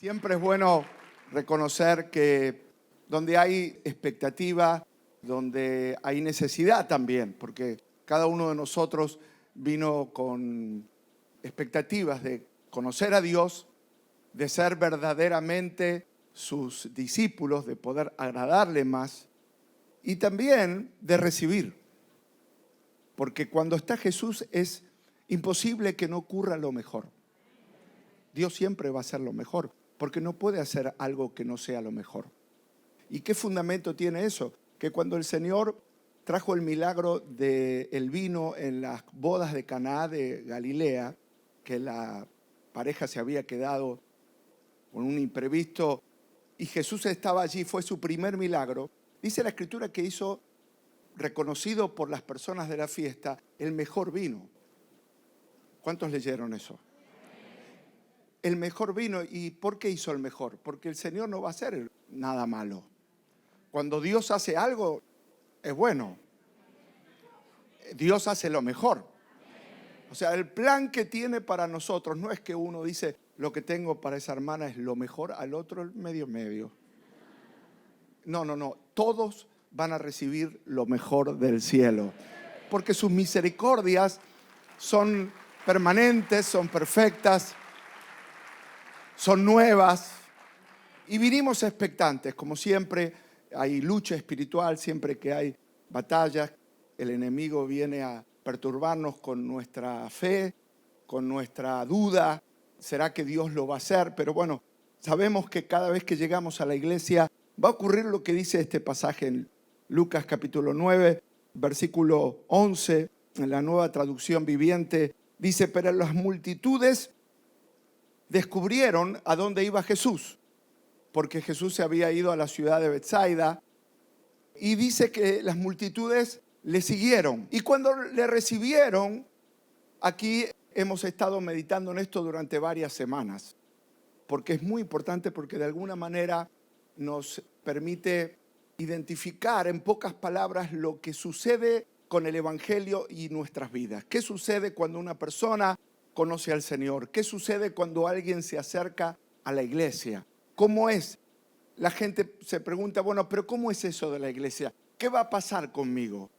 Siempre es bueno reconocer que donde hay expectativa, donde hay necesidad también, porque cada uno de nosotros vino con expectativas de conocer a Dios, de ser verdaderamente sus discípulos, de poder agradarle más y también de recibir. Porque cuando está Jesús es imposible que no ocurra lo mejor. Dios siempre va a hacer lo mejor, porque no puede hacer algo que no sea lo mejor. ¿Y qué fundamento tiene eso? Que cuando el Señor trajo el milagro del vino en las bodas de Caná de Galilea, que la pareja se había quedado con un imprevisto y Jesús estaba allí, fue su primer milagro. Dice la Escritura que hizo, reconocido por las personas de la fiesta, el mejor vino. ¿Cuántos leyeron eso? El mejor vino. ¿Y por qué hizo el mejor? Porque el Señor no va a hacer nada malo. Cuando Dios hace algo, es bueno. Dios hace lo mejor. O sea, el plan que tiene para nosotros no es que uno dice, lo que tengo para esa hermana es lo mejor, al otro el medio. No. Todos van a recibir lo mejor del cielo. Porque sus misericordias son permanentes, son perfectas, son nuevas. Y vinimos expectantes, como siempre hay lucha espiritual, siempre que hay batallas, el enemigo viene a perturbarnos con nuestra fe, con nuestra duda. ¿Será que Dios lo va a hacer? Pero bueno, sabemos que cada vez que llegamos a la iglesia va a ocurrir lo que dice este pasaje en Lucas capítulo 9, versículo 11, en la Nueva Traducción Viviente. Dice, pero las multitudes descubrieron a dónde iba Jesús, porque Jesús se había ido a la ciudad de Betsaida, y dice que las multitudes le siguieron. Y cuando le recibieron, aquí hemos estado meditando en esto durante varias semanas, porque es muy importante, porque de alguna manera nos permite identificar en pocas palabras lo que sucede con el Evangelio y nuestras vidas. ¿Qué sucede cuando una persona conoce al Señor? ¿Qué sucede cuando alguien se acerca a la iglesia? ¿Cómo es? La gente se pregunta, bueno, pero ¿cómo es eso de la iglesia? ¿Qué va a pasar conmigo?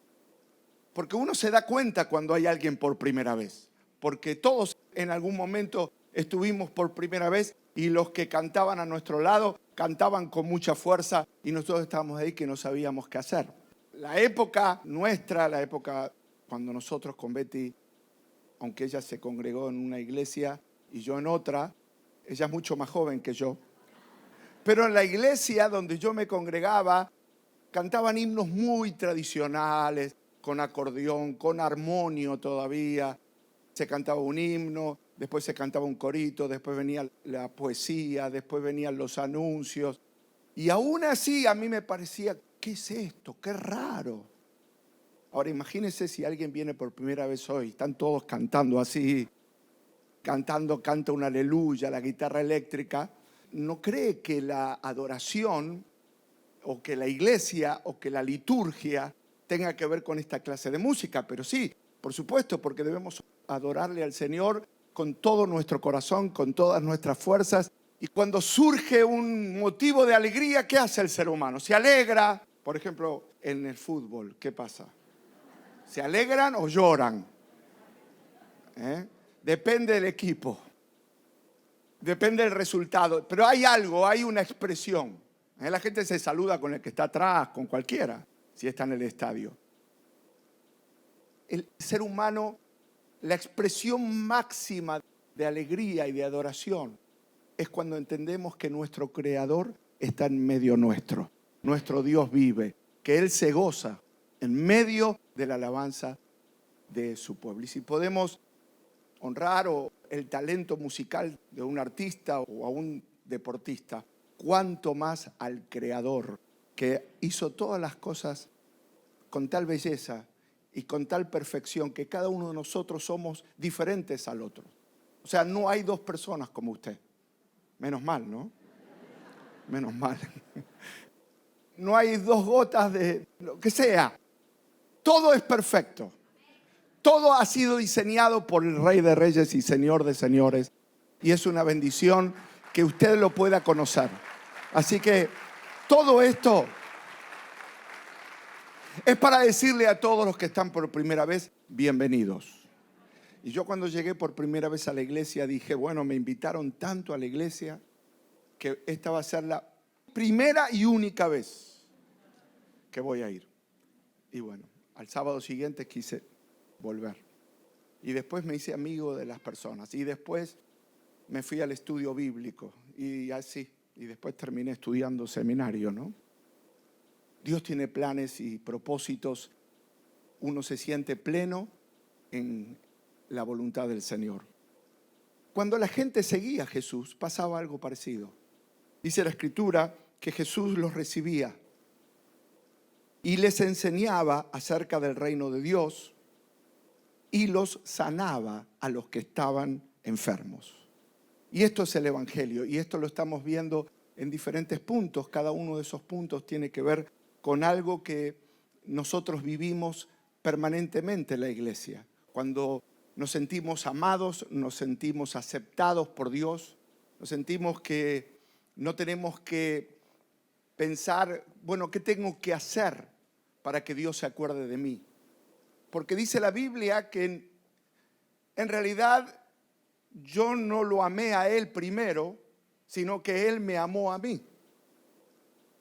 Porque uno se da cuenta cuando hay alguien por primera vez. Porque todos en algún momento estuvimos por primera vez y los que cantaban a nuestro lado cantaban con mucha fuerza y nosotros estábamos ahí que no sabíamos qué hacer. La época nuestra, la época cuando nosotros con Betty, aunque ella se congregó en una iglesia y yo en otra, ella es mucho más joven que yo, pero en la iglesia donde yo me congregaba cantaban himnos muy tradicionales, con acordeón, con armonio todavía. Se cantaba un himno, después se cantaba un corito, después venía la poesía, después venían los anuncios. Y aún así a mí me parecía, ¿qué es esto? ¡Qué raro! Ahora imagínense si alguien viene por primera vez hoy, están todos cantando así, canta un aleluya, la guitarra eléctrica. No cree que la adoración o que la iglesia o que la liturgia tenga que ver con esta clase de música, pero sí, por supuesto, porque debemos adorarle al Señor con todo nuestro corazón, con todas nuestras fuerzas. Y cuando surge un motivo de alegría, ¿qué hace el ser humano? Se alegra. Por ejemplo, en el fútbol, ¿qué pasa? ¿Se alegran o lloran? Depende del equipo. Depende del resultado. Pero hay algo, hay una expresión. La gente se saluda con el que está atrás, con cualquiera, si está en el estadio. El ser humano, la expresión máxima de alegría y de adoración es cuando entendemos que nuestro Creador está en medio nuestro. Nuestro Dios vive, que Él se goza en medio de la alabanza de su pueblo. Y si podemos honrar el talento musical de un artista o a un deportista, cuánto más al Creador, que hizo todas las cosas con tal belleza y con tal perfección que cada uno de nosotros somos diferentes al otro. O sea, no hay dos personas como usted. Menos mal, ¿no? Menos mal. No hay dos gotas de lo que sea. Todo es perfecto. Todo ha sido diseñado por el Rey de Reyes y Señor de Señores. Y es una bendición que usted lo pueda conocer. Así que todo esto es para decirle a todos los que están por primera vez, bienvenidos. Y yo cuando llegué por primera vez a la iglesia dije, bueno, me invitaron tanto a la iglesia que esta va a ser la primera y única vez que voy a ir. Y bueno, al sábado siguiente quise volver. Y después me hice amigo de las personas. Y después me fui al estudio bíblico. Y así. Y después terminé estudiando seminario, ¿no? Dios tiene planes y propósitos. Uno se siente pleno en la voluntad del Señor. Cuando la gente seguía a Jesús, pasaba algo parecido. Dice la Escritura que Jesús los recibía y les enseñaba acerca del reino de Dios y los sanaba a los que estaban enfermos. Y esto es el Evangelio, y esto lo estamos viendo en diferentes puntos. Cada uno de esos puntos tiene que ver con algo que nosotros vivimos permanentemente en la iglesia. Cuando nos sentimos amados, nos sentimos aceptados por Dios, nos sentimos que no tenemos que pensar, bueno, ¿qué tengo que hacer para que Dios se acuerde de mí? Porque dice la Biblia que en realidad yo no lo amé a Él primero, sino que Él me amó a mí.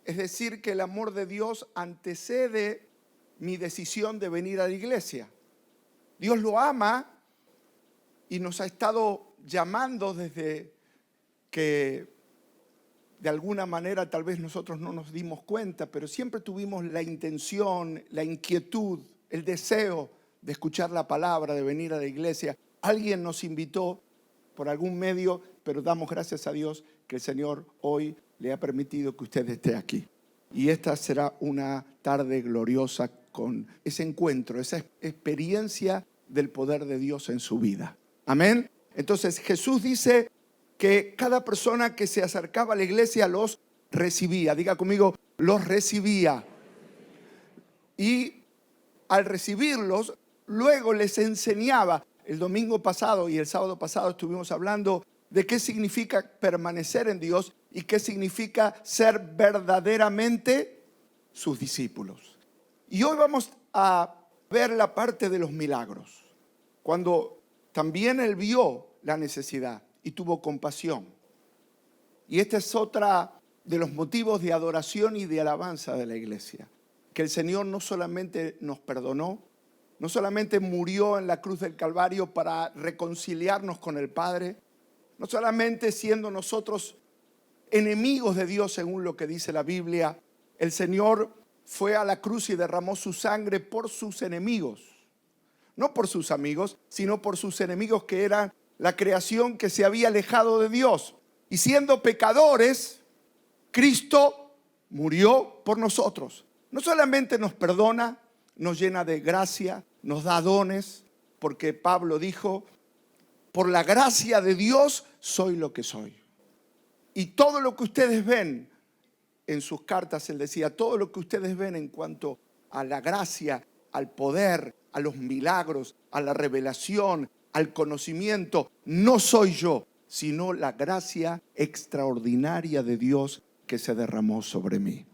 Es decir, que el amor de Dios antecede mi decisión de venir a la iglesia. Dios lo ama y nos ha estado llamando desde que de alguna manera tal vez nosotros no nos dimos cuenta, pero siempre tuvimos la intención, la inquietud, el deseo de escuchar la palabra, de venir a la iglesia. Alguien nos invitó por algún medio, pero damos gracias a Dios que el Señor hoy le ha permitido que usted esté aquí. Y esta será una tarde gloriosa con ese encuentro, esa experiencia del poder de Dios en su vida. Amén. Entonces Jesús dice que cada persona que se acercaba a la iglesia los recibía. Diga conmigo, los recibía. Y al recibirlos, luego les enseñaba. El domingo pasado y el sábado pasado estuvimos hablando de qué significa permanecer en Dios y qué significa ser verdaderamente sus discípulos. Y hoy vamos a ver la parte de los milagros. Cuando también Él vio la necesidad y tuvo compasión. Y este es otra de los motivos de adoración y de alabanza de la iglesia. Que el Señor no solamente nos perdonó, no solamente murió en la cruz del Calvario para reconciliarnos con el Padre, no solamente siendo nosotros enemigos de Dios según lo que dice la Biblia, el Señor fue a la cruz y derramó su sangre por sus enemigos. No por sus amigos, sino por sus enemigos, que eran la creación que se había alejado de Dios. Y siendo pecadores, Cristo murió por nosotros. No solamente nos perdona, nos llena de gracia, nos da dones, porque Pablo dijo, por la gracia de Dios soy lo que soy. Y todo lo que ustedes ven en sus cartas, él decía, todo lo que ustedes ven en cuanto a la gracia, al poder, a los milagros, a la revelación, al conocimiento, no soy yo, sino la gracia extraordinaria de Dios que se derramó sobre mí.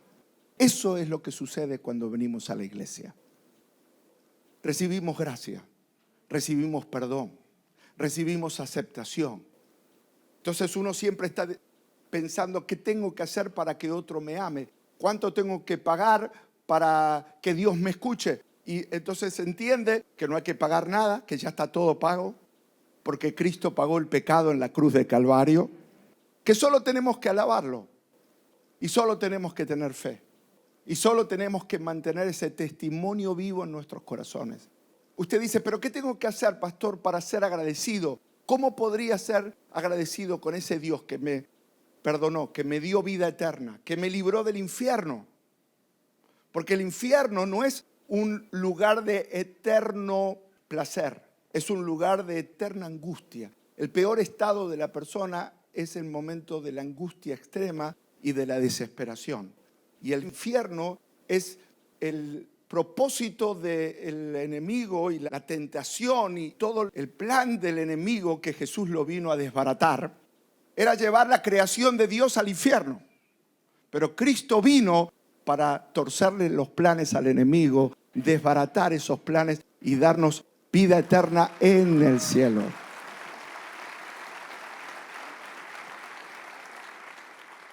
Eso es lo que sucede cuando venimos a la iglesia. Recibimos gracia, recibimos perdón, recibimos aceptación. Entonces uno siempre está pensando, ¿qué tengo que hacer para que otro me ame? ¿Cuánto tengo que pagar para que Dios me escuche? Y entonces se entiende que no hay que pagar nada, que ya está todo pago, porque Cristo pagó el pecado en la cruz de Calvario, que solo tenemos que alabarlo y solo tenemos que tener fe. Y solo tenemos que mantener ese testimonio vivo en nuestros corazones. Usted dice, ¿pero qué tengo que hacer, pastor, para ser agradecido? ¿Cómo podría ser agradecido con ese Dios que me perdonó, que me dio vida eterna, que me libró del infierno? Porque el infierno no es un lugar de eterno placer, es un lugar de eterna angustia. El peor estado de la persona es el momento de la angustia extrema y de la desesperación. Y el infierno es el propósito del enemigo y la tentación y todo el plan del enemigo que Jesús lo vino a desbaratar. era llevar la creación de Dios al infierno. Pero Cristo vino para torcerle los planes al enemigo, desbaratar esos planes y darnos vida eterna en el cielo.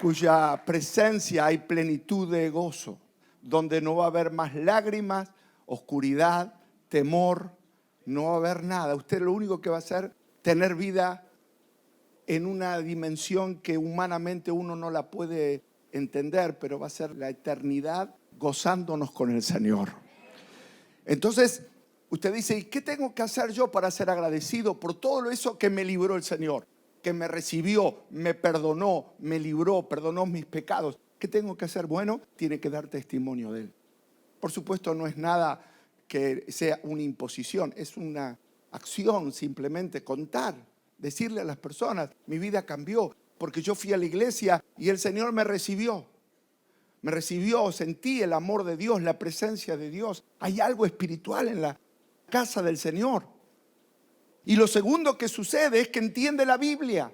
Cuya presencia hay plenitud de gozo, donde no va a haber más lágrimas, oscuridad, temor, no va a haber nada. Usted lo único que va a hacer, tener vida en una dimensión que humanamente uno no la puede entender, pero va a ser la eternidad gozándonos con el Señor. Entonces, usted dice, ¿y qué tengo que hacer yo para ser agradecido por todo eso que me libró el Señor? Que me recibió, me perdonó, me libró, perdonó mis pecados. ¿Qué tengo que hacer? Bueno, tiene que dar testimonio de Él. Por supuesto, no es nada que sea una imposición, es una acción simplemente, contar, decirle a las personas, mi vida cambió porque yo fui a la iglesia y el Señor me recibió. Me recibió, sentí el amor de Dios, la presencia de Dios. Hay algo espiritual en la casa del Señor. Y lo segundo que sucede es que entiende la Biblia.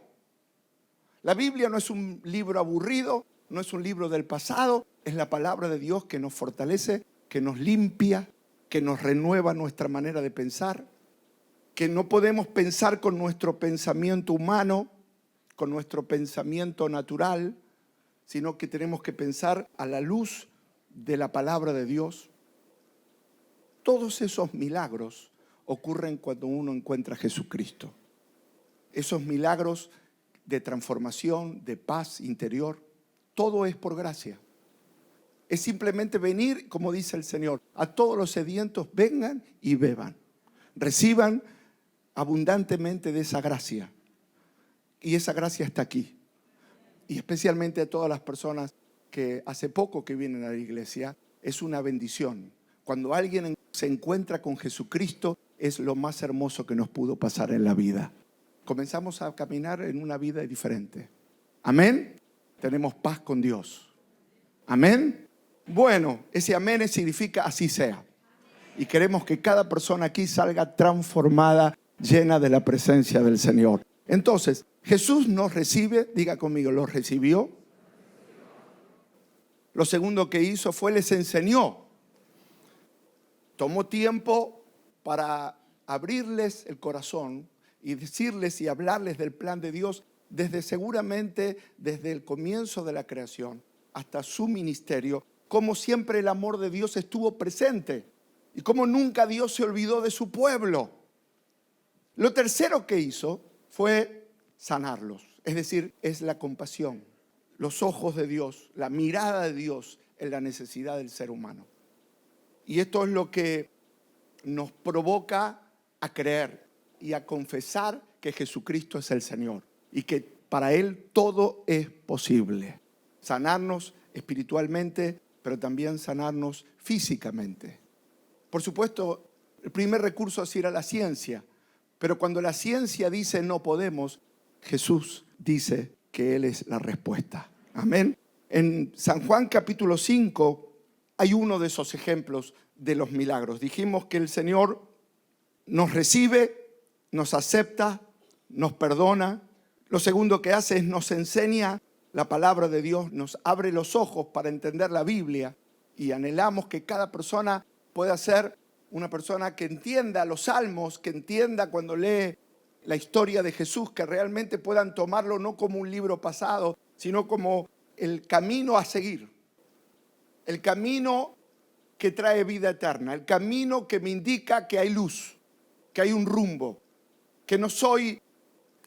La Biblia no es un libro aburrido, no es un libro del pasado, es la palabra de Dios que nos fortalece, que nos limpia, que nos renueva nuestra manera de pensar, que no podemos pensar con nuestro pensamiento humano, con nuestro pensamiento natural, sino que tenemos que pensar a la luz de la palabra de Dios. Todos esos milagros ocurren cuando uno encuentra a Jesucristo. Esos milagros de transformación, de paz interior, todo es por gracia. Es simplemente venir, como dice el Señor, a todos los sedientos vengan y beban. Reciban abundantemente de esa gracia. Y esa gracia está aquí. Y especialmente a todas las personas que hace poco que vienen a la iglesia, es una bendición. Cuando alguien se encuentra con Jesucristo, es lo más hermoso que nos pudo pasar en la vida. Comenzamos a caminar en una vida diferente. Amén. Tenemos paz con Dios. Amén. Bueno, ese amén significa así sea. Y queremos que cada persona aquí salga transformada, llena de la presencia del Señor. Entonces, Jesús nos recibe, diga conmigo, los recibió. Lo segundo que hizo fue les enseñó. Tomó tiempo para abrirles el corazón y decirles y hablarles del plan de Dios seguramente desde el comienzo de la creación hasta su ministerio, como siempre el amor de Dios estuvo presente y como nunca Dios se olvidó de su pueblo. Lo tercero que hizo fue sanarlos, es decir, es la compasión, los ojos de Dios, la mirada de Dios en la necesidad del ser humano. Y esto es lo que nos provoca a creer y a confesar que Jesucristo es el Señor y que para Él todo es posible. Sanarnos espiritualmente, pero también sanarnos físicamente. Por supuesto, el primer recurso es ir a la ciencia, pero cuando la ciencia dice no podemos, Jesús dice que Él es la respuesta. Amén. En San Juan capítulo 5 hay uno de esos ejemplos de los milagros. Dijimos que el Señor nos recibe, nos acepta, nos perdona. Lo segundo que hace es nos enseña la palabra de Dios, nos abre los ojos para entender la Biblia y anhelamos que cada persona pueda ser una persona que entienda los salmos, que entienda cuando lee la historia de Jesús, que realmente puedan tomarlo no como un libro pasado, sino como el camino a seguir, el camino que trae vida eterna, el camino que me indica que hay luz, que hay un rumbo, que no soy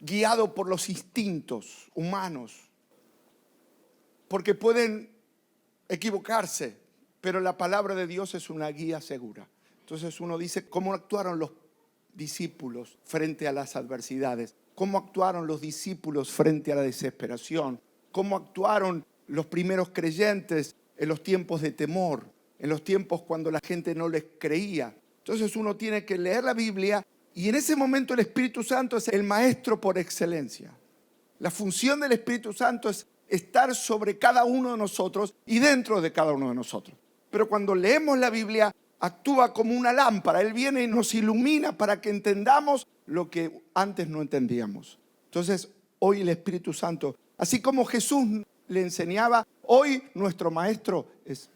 guiado por los instintos humanos, porque pueden equivocarse, pero la palabra de Dios es una guía segura. Entonces uno dice, ¿cómo actuaron los discípulos frente a las adversidades? ¿Cómo actuaron los discípulos frente a la desesperación? ¿Cómo actuaron los primeros creyentes en los tiempos de temor, en los tiempos cuando la gente no les creía? Entonces uno tiene que leer la Biblia y en ese momento el Espíritu Santo es el maestro por excelencia. La función del Espíritu Santo es estar sobre cada uno de nosotros y dentro de cada uno de nosotros. Pero cuando leemos la Biblia, actúa como una lámpara. Él viene y nos ilumina para que entendamos lo que antes no entendíamos. Entonces, hoy el Espíritu Santo. Así como Jesús le enseñaba, hoy nuestro maestro es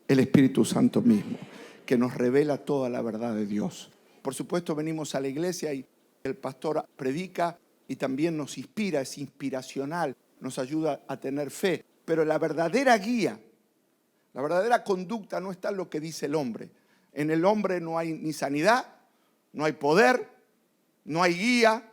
el Espíritu Santo mismo, que nos revela toda la verdad de Dios. Por supuesto, venimos a la iglesia y el pastor predica y también nos inspira, es inspiracional, nos ayuda a tener fe. Pero la verdadera guía, la verdadera conducta no está en lo que dice el hombre. En el hombre no hay ni sanidad, no hay poder, no hay guía,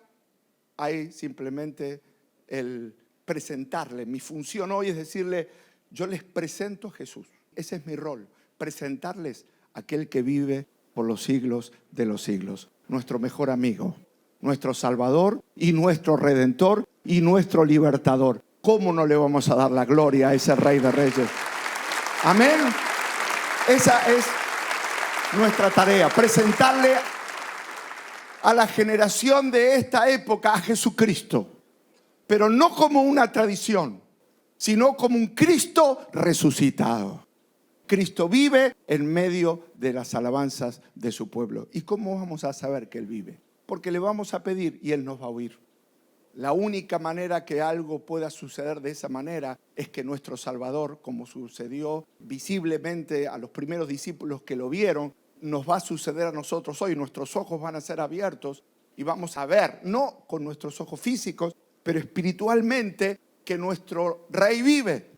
hay simplemente el presentarle. Mi función hoy es decirle, yo les presento a Jesús. Ese es mi rol, presentarles a aquel que vive por los siglos de los siglos. Nuestro mejor amigo, nuestro Salvador y nuestro Redentor y nuestro Libertador. ¿Cómo no le vamos a dar la gloria a ese Rey de Reyes? Amén. Esa es nuestra tarea, presentarle a la generación de esta época a Jesucristo, pero no como una tradición, sino como un Cristo resucitado. Cristo vive en medio de las alabanzas de su pueblo. ¿Y cómo vamos a saber que Él vive? Porque le vamos a pedir y Él nos va a oír. La única manera que algo pueda suceder de esa manera es que nuestro Salvador, como sucedió visiblemente a los primeros discípulos que lo vieron, nos va a suceder a nosotros hoy. Nuestros ojos van a ser abiertos y vamos a ver, no con nuestros ojos físicos, pero espiritualmente, que nuestro Rey vive.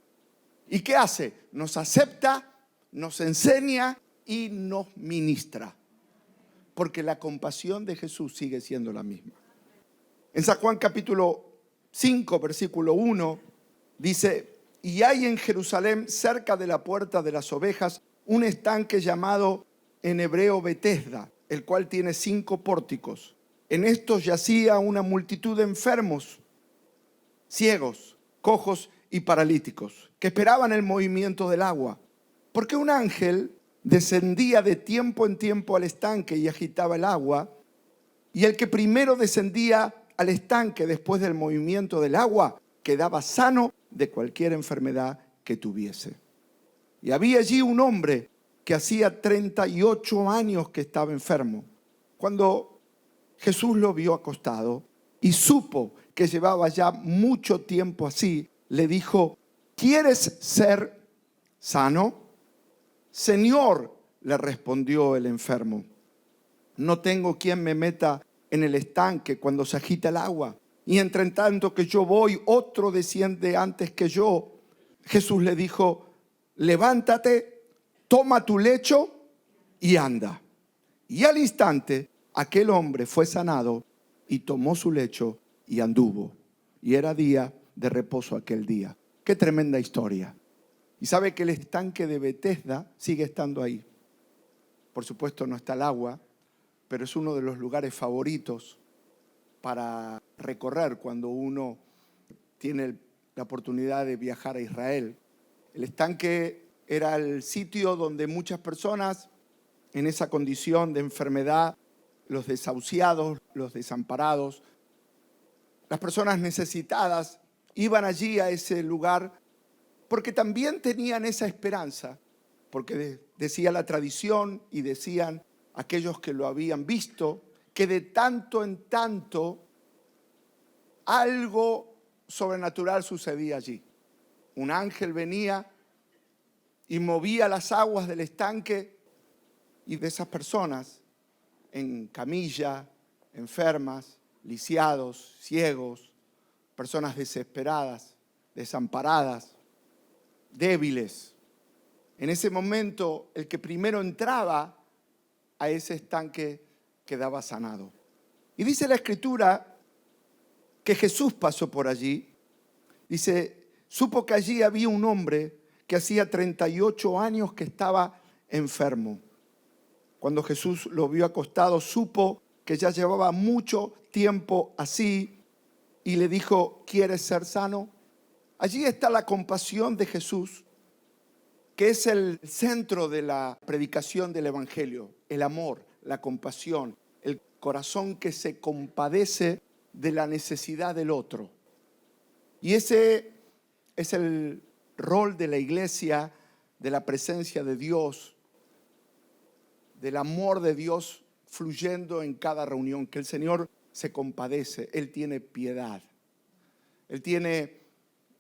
¿Y qué hace? Nos acepta, nos enseña y nos ministra. Porque la compasión de Jesús sigue siendo la misma. En San Juan capítulo 5, versículo 1, dice, y hay en Jerusalén, cerca de la puerta de las ovejas, un estanque llamado en hebreo Betesda, el cual tiene 5 pórticos. En estos yacía una multitud de enfermos, ciegos, cojos y paralíticos, que esperaban el movimiento del agua. Porque un ángel descendía de tiempo en tiempo al estanque y agitaba el agua, y el que primero descendía al estanque después del movimiento del agua quedaba sano de cualquier enfermedad que tuviese. Y había allí un hombre que hacía 38 años que estaba enfermo. Cuando Jesús lo vio acostado y supo que llevaba ya mucho tiempo así, le dijo, ¿quieres ser sano? Señor, le respondió el enfermo, no tengo quien me meta en el estanque cuando se agita el agua, y entre tanto que yo voy, otro desciende antes que yo. Jesús le dijo, levántate, toma tu lecho y anda. Y al instante aquel hombre fue sanado y tomó su lecho y anduvo. Y era día de reposo aquel día. Qué tremenda historia. Y sabe que el estanque de Betesda sigue estando ahí. Por supuesto no está el agua, pero es uno de los lugares favoritos para recorrer cuando uno tiene la oportunidad de viajar a Israel. El estanque era el sitio donde muchas personas en esa condición de enfermedad, los desahuciados, los desamparados, las personas necesitadas, iban allí a ese lugar porque también tenían esa esperanza, porque decía la tradición y decían aquellos que lo habían visto, que de tanto en tanto algo sobrenatural sucedía allí. Un ángel venía y movía las aguas del estanque y de esas personas en camilla, enfermas, lisiados, ciegos, personas desesperadas, desamparadas, débiles. En ese momento, el que primero entraba a ese estanque quedaba sanado. Y dice la Escritura que Jesús pasó por allí. Dice, supo que allí había un hombre que hacía 38 años que estaba enfermo. Cuando Jesús lo vio acostado, supo que ya llevaba mucho tiempo así y le dijo, ¿quieres ser sano? Allí está la compasión de Jesús, que es el centro de la predicación del Evangelio, el amor, la compasión, el corazón que se compadece de la necesidad del otro. Y ese es el rol de la iglesia, de la presencia de Dios, del amor de Dios fluyendo en cada reunión, que el Señor se compadece, Él tiene piedad. Él tiene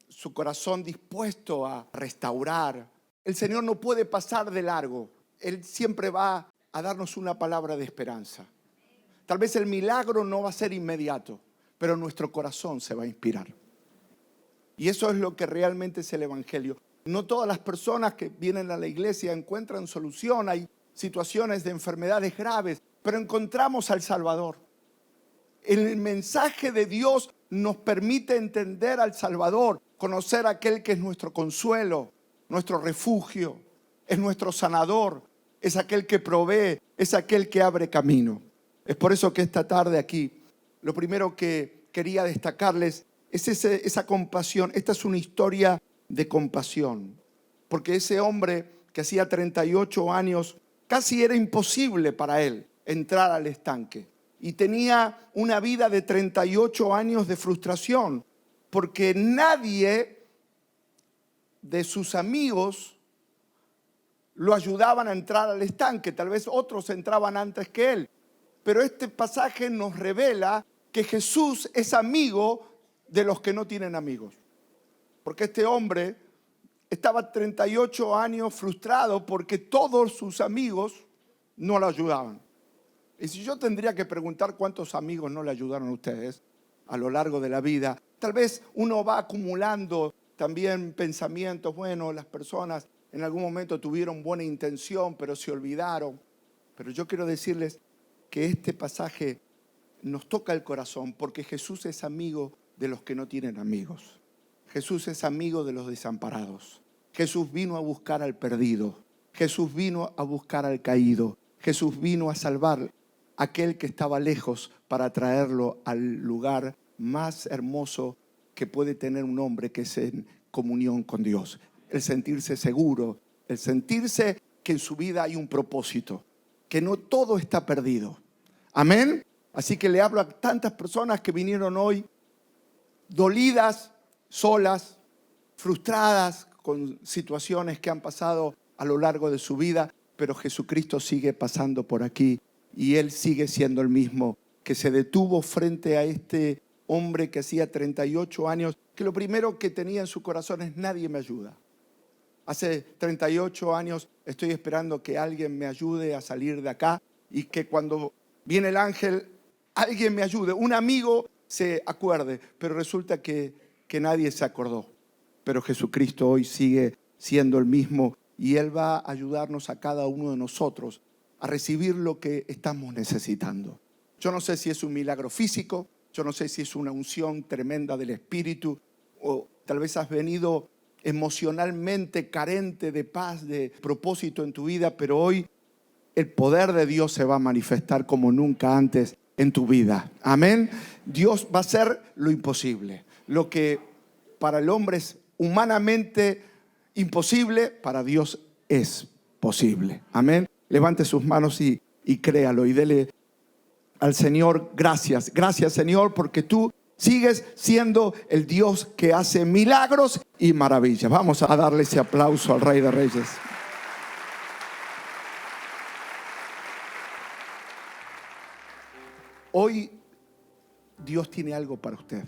su corazón dispuesto a restaurar. El Señor no puede pasar de largo. Él siempre va a darnos una palabra de esperanza. Tal vez el milagro no va a ser inmediato, pero nuestro corazón se va a inspirar. Y eso es lo que realmente es el Evangelio. No todas las personas que vienen a la iglesia encuentran solución. Hay situaciones de enfermedades graves, pero encontramos al Salvador. El mensaje de Dios nos permite entender al Salvador, conocer a aquel que es nuestro consuelo, nuestro refugio, es nuestro sanador, es aquel que provee, es aquel que abre camino. Es por eso que esta tarde aquí, lo primero que quería destacarles es esa compasión. Esta es una historia de compasión, porque ese hombre que hacía 38 años, casi era imposible para él entrar al estanque. Y tenía una vida de 38 años de frustración, porque nadie de sus amigos lo ayudaban a entrar al estanque. Tal vez otros entraban antes que él. Pero este pasaje nos revela que Jesús es amigo de los que no tienen amigos. Porque este hombre estaba 38 años frustrado porque todos sus amigos no lo ayudaban. Y si yo tendría que preguntar cuántos amigos no le ayudaron a ustedes a lo largo de la vida, tal vez uno va acumulando también pensamientos. Bueno, las personas en algún momento tuvieron buena intención, pero se olvidaron. Pero yo quiero decirles que este pasaje nos toca el corazón porque Jesús es amigo de los que no tienen amigos. Jesús es amigo de los desamparados. Jesús vino a buscar al perdido. Jesús vino a buscar al caído. Jesús vino a salvar a aquel que estaba lejos para traerlo al lugar más hermoso que puede tener un hombre, que es en comunión con Dios. El sentirse seguro, el sentirse que en su vida hay un propósito, que no todo está perdido. Amén. Así que le hablo a tantas personas que vinieron hoy dolidas, solas, frustradas con situaciones que han pasado a lo largo de su vida, pero Jesucristo sigue pasando por aquí y Él sigue siendo el mismo, que se detuvo frente a este hombre que hacía 38 años, que lo primero que tenía en su corazón es: nadie me ayuda. Hace 38 años estoy esperando que alguien me ayude a salir de acá y que cuando viene el ángel, alguien me ayude, un amigo se acuerde, pero resulta que nadie se acordó. Pero Jesucristo hoy sigue siendo el mismo y Él va a ayudarnos a cada uno de nosotros a recibir lo que estamos necesitando. Yo no sé si es un milagro físico, yo no sé si es una unción tremenda del Espíritu, o tal vez has venido emocionalmente carente de paz, de propósito en tu vida, pero hoy el poder de Dios se va a manifestar como nunca antes en tu vida. Amén. Dios va a hacer lo imposible. Lo que para el hombre es humanamente imposible, para Dios es posible. Amén. Levante sus manos y créalo y dele al Señor gracias. Gracias, Señor, porque tú sigues siendo el Dios que hace milagros y maravillas. Vamos a darle ese aplauso al Rey de Reyes. Hoy Dios tiene algo para usted.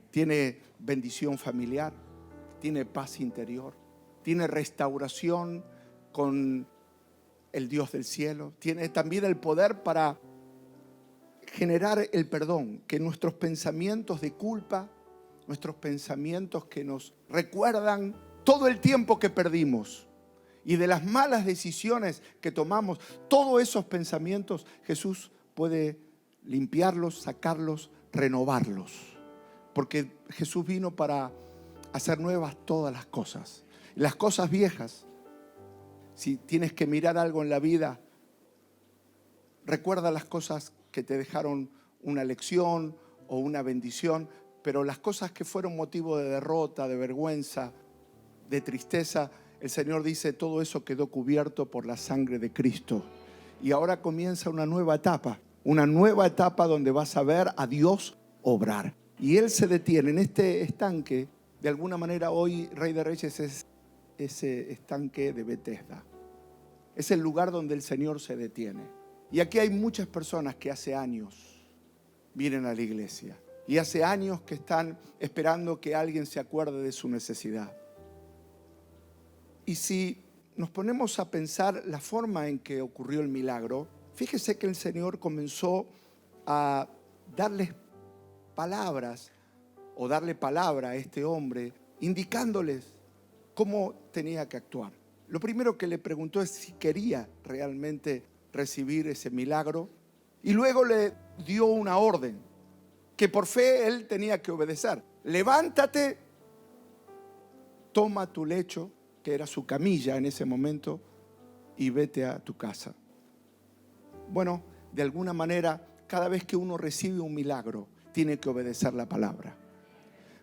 Tiene bendición familiar, tiene paz interior, tiene restauración con el Dios del cielo, tiene también el poder para generar el perdón, que nuestros pensamientos de culpa, nuestros pensamientos que nos recuerdan todo el tiempo que perdimos y de las malas decisiones que tomamos, todos esos pensamientos Jesús puede limpiarlos, sacarlos, renovarlos. Porque Jesús vino para hacer nuevas todas las cosas. Las cosas viejas, si tienes que mirar algo en la vida, recuerda las cosas que te dejaron una lección o una bendición, pero las cosas que fueron motivo de derrota, de vergüenza, de tristeza, el Señor dice: todo eso quedó cubierto por la sangre de Cristo. Y ahora comienza una nueva etapa donde vas a ver a Dios obrar. Y Él se detiene en este estanque. De alguna manera hoy Rey de Reyes es ese estanque de Betesda. Es el lugar donde el Señor se detiene. Y aquí hay muchas personas que hace años vienen a la iglesia. y hace años que están esperando que alguien se acuerde de su necesidad. Y si nos ponemos a pensar la forma en que ocurrió el milagro, fíjese que el Señor comenzó a darles palabras o darle palabra a este hombre, indicándoles cómo tenía que actuar. Lo primero que le preguntó es si quería realmente recibir ese milagro, y luego le dio una orden que por fe él tenía que obedecer. Levántate, toma tu lecho, que era su camilla en ese momento, y vete a tu casa. Bueno, de alguna manera, cada vez que uno recibe un milagro, tiene que obedecer la palabra.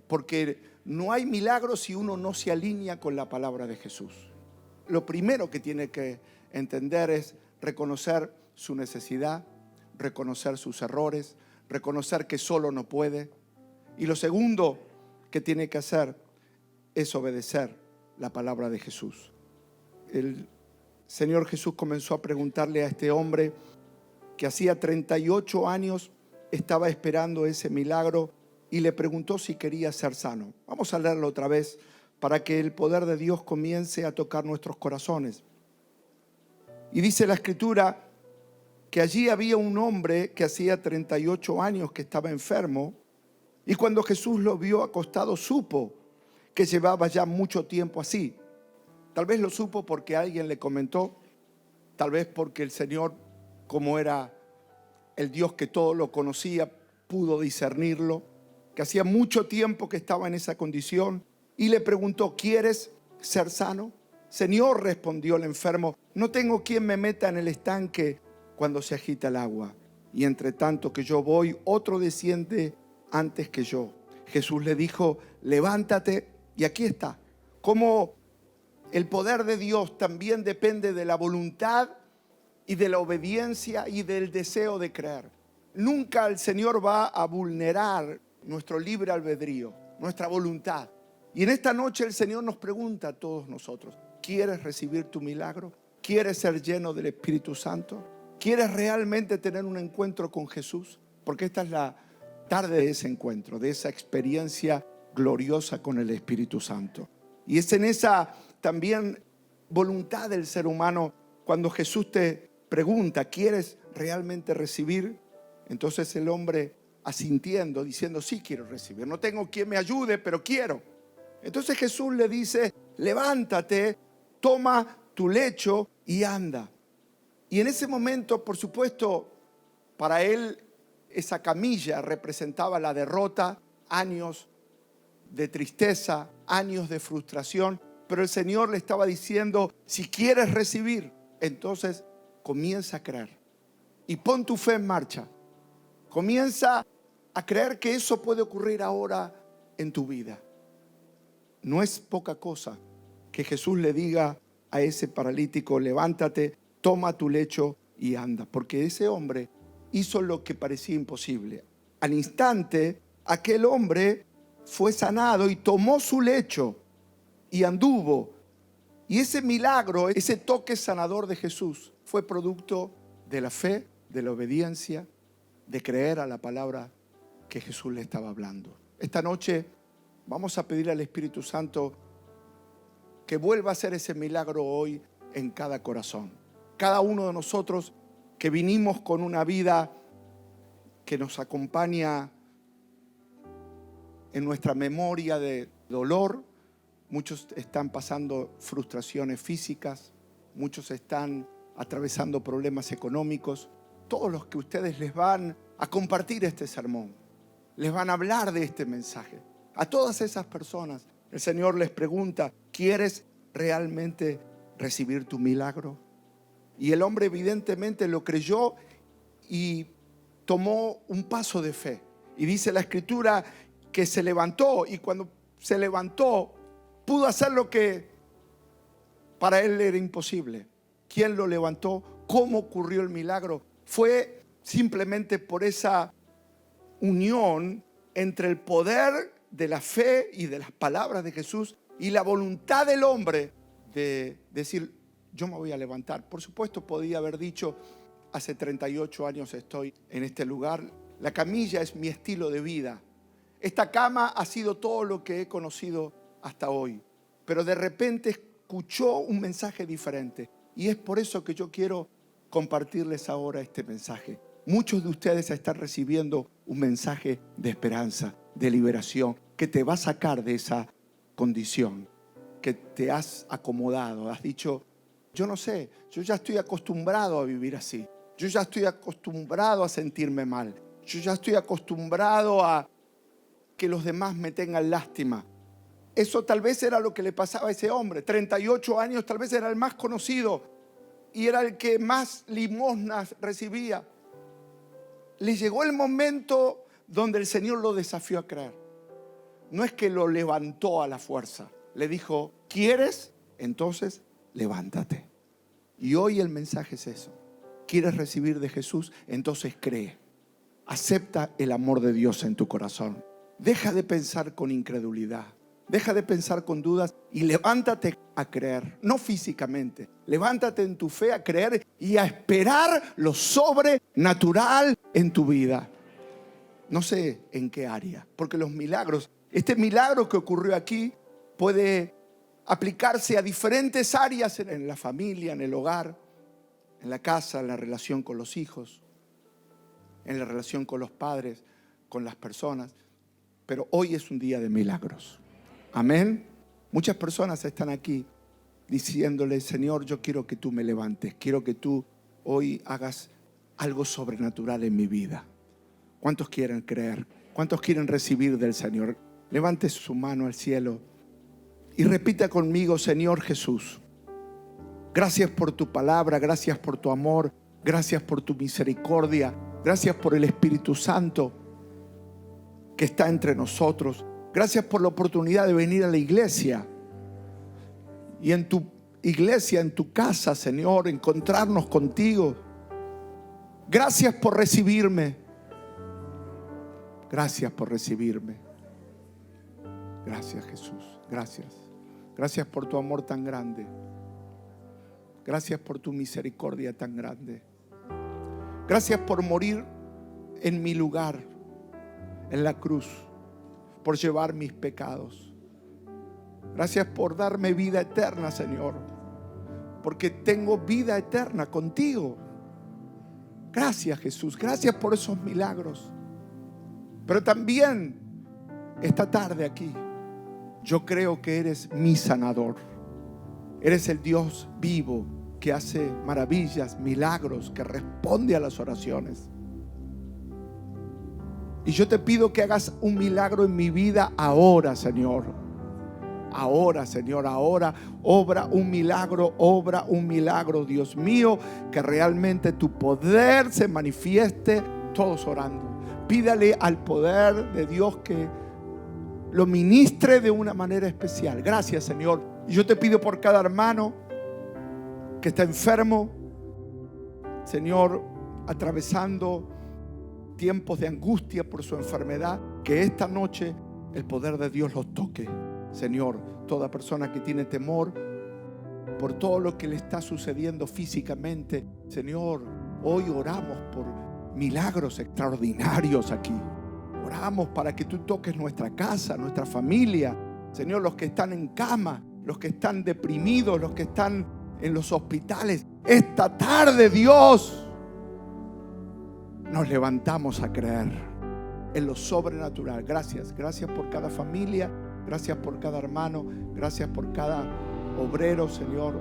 Porque no hay milagro si uno no se alinea con la palabra de Jesús. Lo primero que tiene que entender es reconocer su necesidad, reconocer sus errores, reconocer que solo no puede. Y lo segundo que tiene que hacer es obedecer la palabra de Jesús. El Señor Jesús comenzó a preguntarle a este hombre que hacía 38 años estaba esperando ese milagro, y le preguntó si quería ser sano. Vamos a leerlo otra vez para que el poder de Dios comience a tocar nuestros corazones. Y dice la Escritura que allí había un hombre que hacía 38 años que estaba enfermo, y cuando Jesús lo vio acostado supo que llevaba ya mucho tiempo así. Tal vez lo supo porque alguien le comentó, tal vez porque el Señor, como era el Dios que todo lo conocía, pudo discernirlo, que hacía mucho tiempo que estaba en esa condición, y le preguntó: ¿quieres ser sano? Señor, respondió el enfermo, no tengo quien me meta en el estanque cuando se agita el agua, y entre tanto que yo voy, otro desciende antes que yo. Jesús le dijo: levántate. Y aquí está cómo el poder de Dios también depende de la voluntad y de la obediencia y del deseo de creer. Nunca el Señor va a vulnerar nuestro libre albedrío, nuestra voluntad. Y en esta noche el Señor nos pregunta a todos nosotros: ¿quieres recibir tu milagro? ¿Quieres ser lleno del Espíritu Santo? ¿Quieres realmente tener un encuentro con Jesús? Porque esta es la tarde de ese encuentro, de esa experiencia gloriosa con el Espíritu Santo. Y es en esa también voluntad del ser humano cuando Jesús te pregunta: ¿quieres realmente recibir? Entonces el hombre, asintiendo, diciendo: sí quiero recibir, no tengo quien me ayude, pero quiero. Entonces Jesús le dice: levántate, toma tu lecho y anda. Y en ese momento, por supuesto, para él esa camilla representaba la derrota, años de tristeza, años de frustración, pero el Señor le estaba diciendo: si quieres recibir, entonces comienza a creer y pon tu fe en marcha. Comienza a creer que eso puede ocurrir ahora en tu vida. No es poca cosa que Jesús le diga a ese paralítico: levántate, toma tu lecho y anda. Porque ese hombre hizo lo que parecía imposible. Al instante, aquel hombre fue sanado y tomó su lecho y anduvo. Y ese milagro, ese toque sanador de Jesús, fue producto de la fe, de la obediencia, de creer a la palabra que Jesús le estaba hablando. Esta noche vamos a pedir al Espíritu Santo que vuelva a hacer ese milagro hoy en cada corazón. Cada uno de nosotros que vinimos con una vida que nos acompaña en nuestra memoria de dolor. Muchos están pasando frustraciones físicas, muchos están atravesando problemas económicos. Todos los que ustedes les van a compartir este sermón, les van a hablar de este mensaje. A todas esas personas, el Señor les pregunta: ¿quieres realmente recibir tu milagro? Y el hombre evidentemente lo creyó y tomó un paso de fe. Y dice la Escritura que se levantó, y cuando se levantó pudo hacer lo que para él era imposible. ¿Quién lo levantó? ¿Cómo ocurrió el milagro? Fue simplemente por esa unión entre el poder de la fe y de las palabras de Jesús y la voluntad del hombre de decir: yo me voy a levantar. Por supuesto, podía haber dicho: hace 38 años estoy en este lugar, la camilla es mi estilo de vida, Esta cama ha sido todo lo que he conocido hasta hoy. Pero de repente escuchó un mensaje diferente. Y es por eso que yo quiero compartirles ahora este mensaje. Muchos de ustedes están recibiendo un mensaje de esperanza, de liberación, que te va a sacar de esa condición que te has acomodado. Has dicho, yo no sé, yo ya estoy acostumbrado a vivir así. Yo ya estoy acostumbrado a sentirme mal. Yo ya estoy acostumbrado a que los demás me tengan lástima. Eso tal vez era lo que le pasaba a ese hombre. 38 años, tal vez era el más conocido y era el que más limosnas recibía. Le llegó el momento donde el Señor lo desafió a creer. No es que lo levantó a la fuerza. Le dijo, ¿quieres? Entonces levántate. Y hoy el mensaje es eso. ¿Quieres recibir de Jesús? Entonces cree. Acepta el amor de Dios en tu corazón. Deja de pensar con incredulidad. Deja de pensar con dudas y levántate a creer. No físicamente. Levántate en tu fe a creer y a esperar lo sobrenatural en tu vida. No sé en qué área. Porque los milagros, este milagro que ocurrió aquí puede aplicarse a diferentes áreas en la familia, en el hogar, en la casa, en la relación con los hijos, en la relación con los padres, con las personas. Pero hoy es un día de milagros. Amén. Muchas personas están aquí diciéndole, Señor, yo quiero que tú me levantes. Quiero que tú hoy hagas algo sobrenatural en mi vida. ¿Cuántos quieren creer? ¿Cuántos quieren recibir del Señor? Levante su mano al cielo y repita conmigo, Señor Jesús, gracias por tu palabra, gracias por tu amor, gracias por tu misericordia, gracias por el Espíritu Santo que está entre nosotros. Gracias por la oportunidad de venir a la iglesia. Y en tu iglesia, en tu casa, Señor, encontrarnos contigo. Gracias por recibirme. Gracias por recibirme. Gracias, Jesús. Gracias. Gracias por tu amor tan grande. Gracias por tu misericordia tan grande. Gracias por morir en mi lugar, en la cruz, por llevar mis pecados. Gracias por darme vida eterna, Señor, porque tengo vida eterna contigo. Gracias, Jesús. Gracias por esos milagros. Pero también esta tarde aquí, yo creo que eres mi sanador. Eres el Dios vivo que hace maravillas, milagros, que responde a las oraciones. Y yo te pido que hagas un milagro en mi vida ahora, Señor. Ahora, Señor, ahora. Obra un milagro, Dios mío, que realmente tu poder se manifieste. Todos orando. Pídale al poder de Dios que lo ministre de una manera especial. Gracias, Señor. Y yo te pido por cada hermano que está enfermo, Señor, atravesando tiempos de angustia por su enfermedad, que esta noche el poder de Dios los toque. Señor, toda persona que tiene temor por todo lo que le está sucediendo físicamente, Señor, hoy oramos por milagros extraordinarios aquí. Oramos para que tú toques nuestra casa, nuestra familia. Señor, los que están en cama, los que están deprimidos, los que están en los hospitales. Esta tarde, Dios, nos levantamos a creer en lo sobrenatural. Gracias, gracias por cada familia, gracias por cada hermano, gracias por cada obrero, Señor.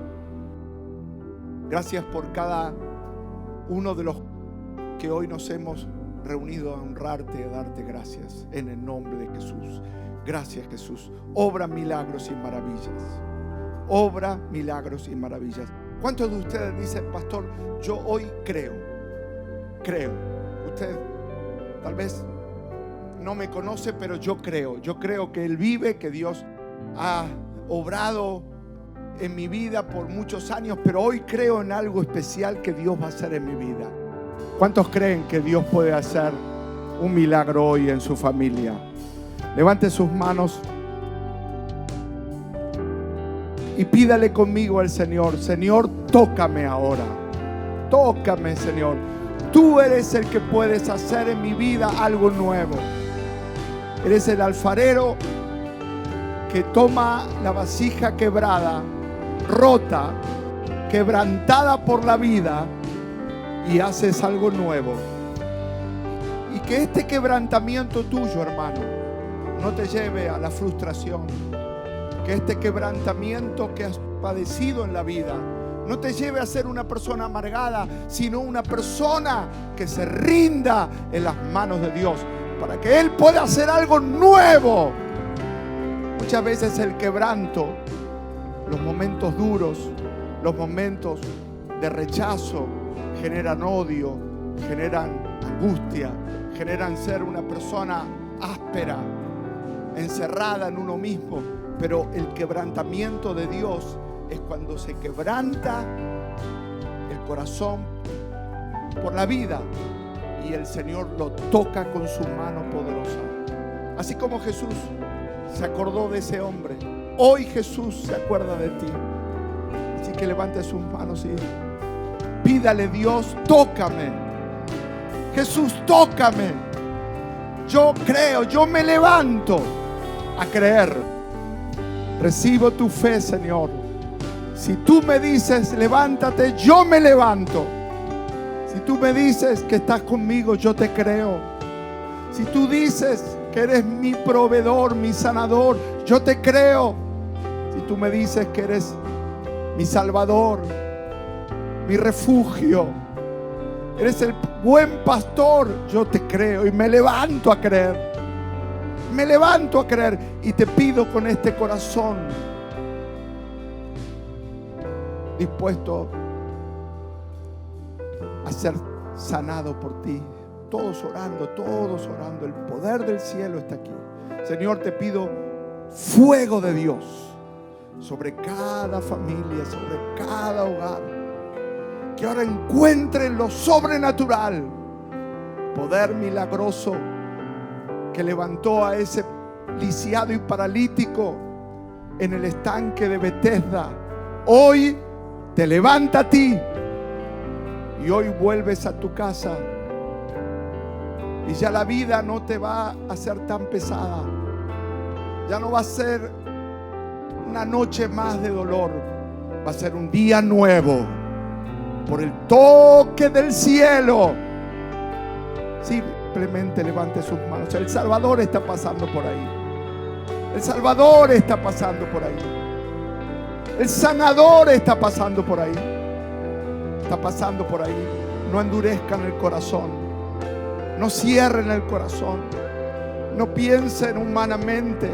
Gracias por cada uno de los que hoy nos hemos reunido a honrarte y a darte gracias en el nombre de Jesús. Gracias, Jesús. Obra milagros y maravillas. Obra milagros y maravillas. ¿Cuántos de ustedes dicen, pastor, yo hoy creo? Usted tal vez no me conoce, pero yo creo. Yo creo que Él vive, que Dios ha obrado en mi vida por muchos años, pero hoy creo en algo especial que Dios va a hacer en mi vida. ¿Cuántos creen que Dios puede hacer un milagro hoy en su familia? Levante sus manos y pídale conmigo al Señor. Señor, tócame ahora. Tócame, Señor. Tú eres el que puedes hacer en mi vida algo nuevo. Eres el alfarero que toma la vasija quebrada, rota, quebrantada por la vida, y haces algo nuevo. Y que este quebrantamiento tuyo, hermano, no te lleve a la frustración. Que este quebrantamiento que has padecido en la vida no te lleve a ser una persona amargada, sino una persona que se rinda en las manos de Dios, para que Él pueda hacer algo nuevo. Muchas veces el quebranto, los momentos duros, los momentos de rechazo, generan odio, generan angustia, generan ser una persona áspera, encerrada en uno mismo. Pero el quebrantamiento de Dios es cuando se quebranta el corazón por la vida y el Señor lo toca con su mano poderosa. Así como Jesús se acordó de ese hombre, hoy Jesús se acuerda de ti. Así que levante sus manos y pídale: Dios, tócame. Jesús, tócame. Yo creo, yo me levanto a creer. Recibo tu fe, Señor. Si tú me dices levántate, yo me levanto. Si tú me dices que estás conmigo, yo te creo. Si tú dices que eres mi proveedor, mi sanador, yo te creo. Si tú me dices que eres mi salvador, mi refugio, eres el buen pastor, yo te creo y me levanto a creer. Me levanto a creer y te pido con este corazón dispuesto a ser sanado por ti. Todos orando, todos orando. El poder del cielo está aquí. Señor, te pido fuego de Dios sobre cada familia, sobre cada hogar. Que ahora encuentren lo sobrenatural, poder milagroso que levantó a ese lisiado y paralítico en el estanque de Betesda. Hoy te levanta a ti y hoy vuelves a tu casa y ya la vida no te va a ser tan pesada. Ya no va a ser una noche más de dolor, va a ser un día nuevo por el toque del cielo. Simplemente levante sus manos. El Salvador está pasando por ahí. El Salvador está pasando por ahí. El sanador está pasando por ahí. Está pasando por ahí. No endurezcan el corazón. No cierren el corazón. No piensen humanamente,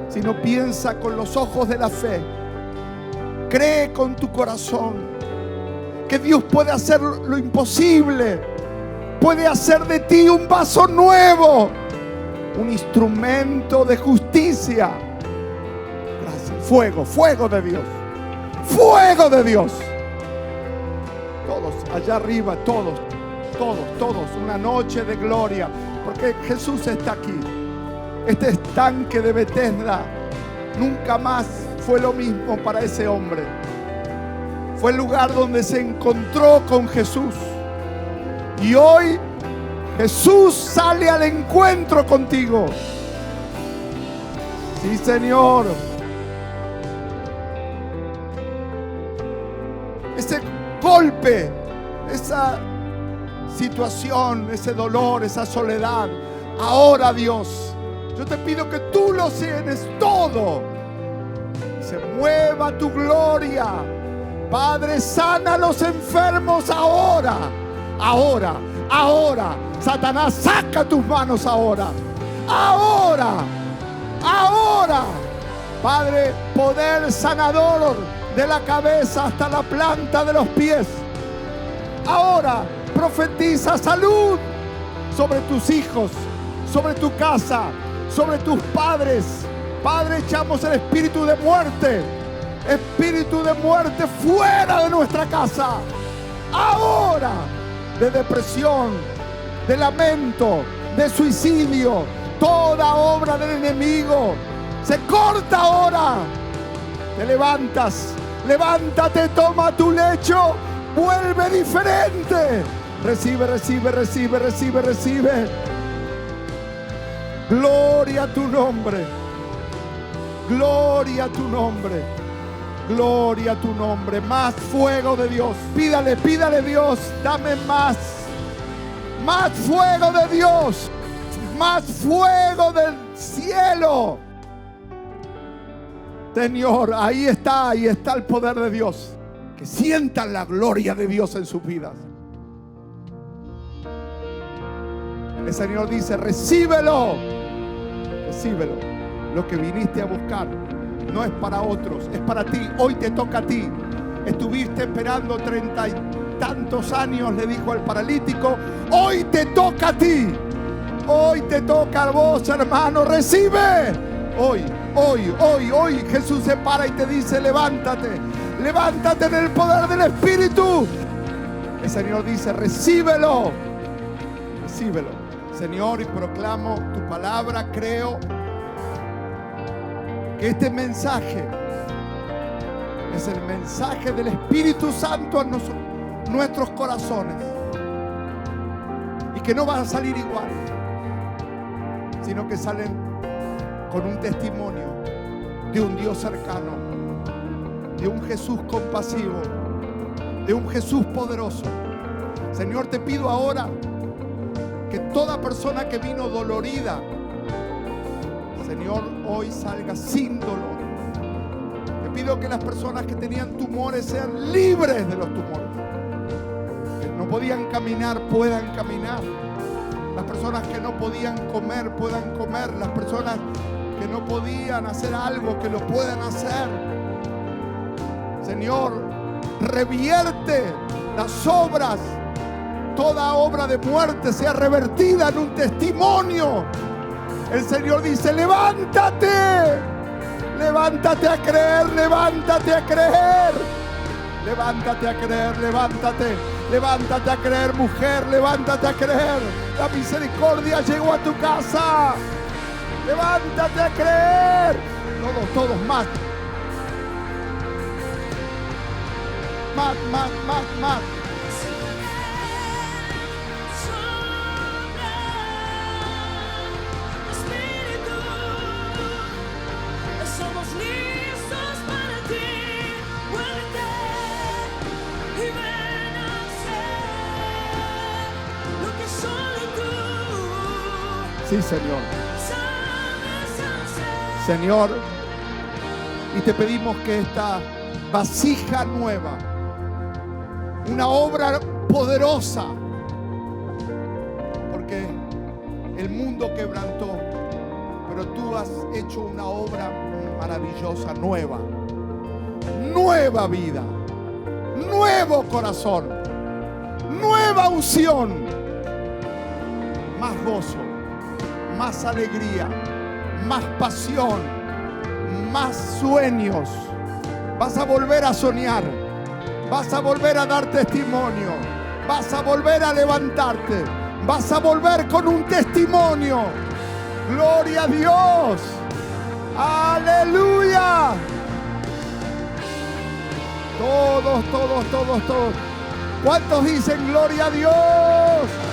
sino piensa con los ojos de la fe. Cree con tu corazón que Dios puede hacer lo imposible. Puede hacer de ti un vaso nuevo, un instrumento de justicia. Gracias. Fuego, fuego de Dios. Fuego de Dios. Todos, allá arriba, todos. Una noche de gloria. Porque Jesús está aquí. Este estanque de Betesda nunca más fue lo mismo para ese hombre. Fue el lugar donde se encontró con Jesús. Y hoy Jesús sale al encuentro contigo. Sí, Señor. Ese golpe, esa situación, ese dolor, esa soledad, ahora, Dios, yo te pido que tú lo llenes todo. Se mueva tu gloria. Padre, sana a los enfermos ahora. Ahora. Satanás, saca tus manos ahora. Ahora. Padre, poder sanador de la cabeza hasta la planta de los pies. Ahora profetiza salud sobre tus hijos, sobre tu casa, sobre tus padres. Padre, echamos el espíritu de muerte fuera de nuestra casa. Ahora, de depresión, de lamento, de suicidio, toda obra del enemigo se corta ahora. Te levantas, levántate, toma tu lecho, vuelve diferente. Recibe. Gloria a tu nombre. Gloria a tu nombre. Gloria a tu nombre. Más fuego de Dios. Pídale, pídale, Dios, dame más. Más fuego de Dios. Más fuego del cielo. Señor, ahí está el poder de Dios. Que sientan la gloria de Dios en sus vidas. El Señor dice, recíbelo. Recíbelo. Lo que viniste a buscar no es para otros, es para ti. Hoy te toca a ti. Estuviste esperando 30 y tantos años, le dijo al paralítico. Hoy te toca a ti. Hoy te toca a vos, hermano. Recibe. Hoy Jesús se para y te dice, levántate. Levántate en el poder del Espíritu. El Señor dice, recíbelo. Recíbelo. Señor, y proclamo tu palabra. Creo que este mensaje es el mensaje del Espíritu Santo en nuestros corazones. Y que no van a salir igual, sino que salen con un testimonio de un Dios cercano, de un Jesús compasivo, de un Jesús poderoso. Señor, te pido ahora que toda persona que vino dolorida, Señor, hoy salga sin dolor. Te pido que las personas que tenían tumores sean libres de los tumores. Que no podían caminar, puedan caminar. Las personas que no podían comer, puedan comer. Las personas que no podían hacer algo, que lo puedan hacer. Señor, revierte las obras. Toda obra de muerte sea revertida en un testimonio. El Señor dice, levántate. Levántate a creer, levántate a creer. Levántate a creer, levántate. Levántate a creer, mujer, levántate a creer. La misericordia llegó a tu casa. Levántate a creer. Todos más. Más. Sí, Señor. Señor, y te pedimos que esta vasija nueva, una obra poderosa, porque el mundo quebrantó, pero tú has hecho una obra maravillosa, nueva vida, nuevo corazón, nueva unción, más gozo, más alegría, más pasión, más sueños. Vas a volver a soñar, vas a volver a dar testimonio, vas a volver a levantarte, vas a volver con un testimonio. Gloria a Dios. Aleluya. Todos. ¿Cuántos dicen gloria a Dios?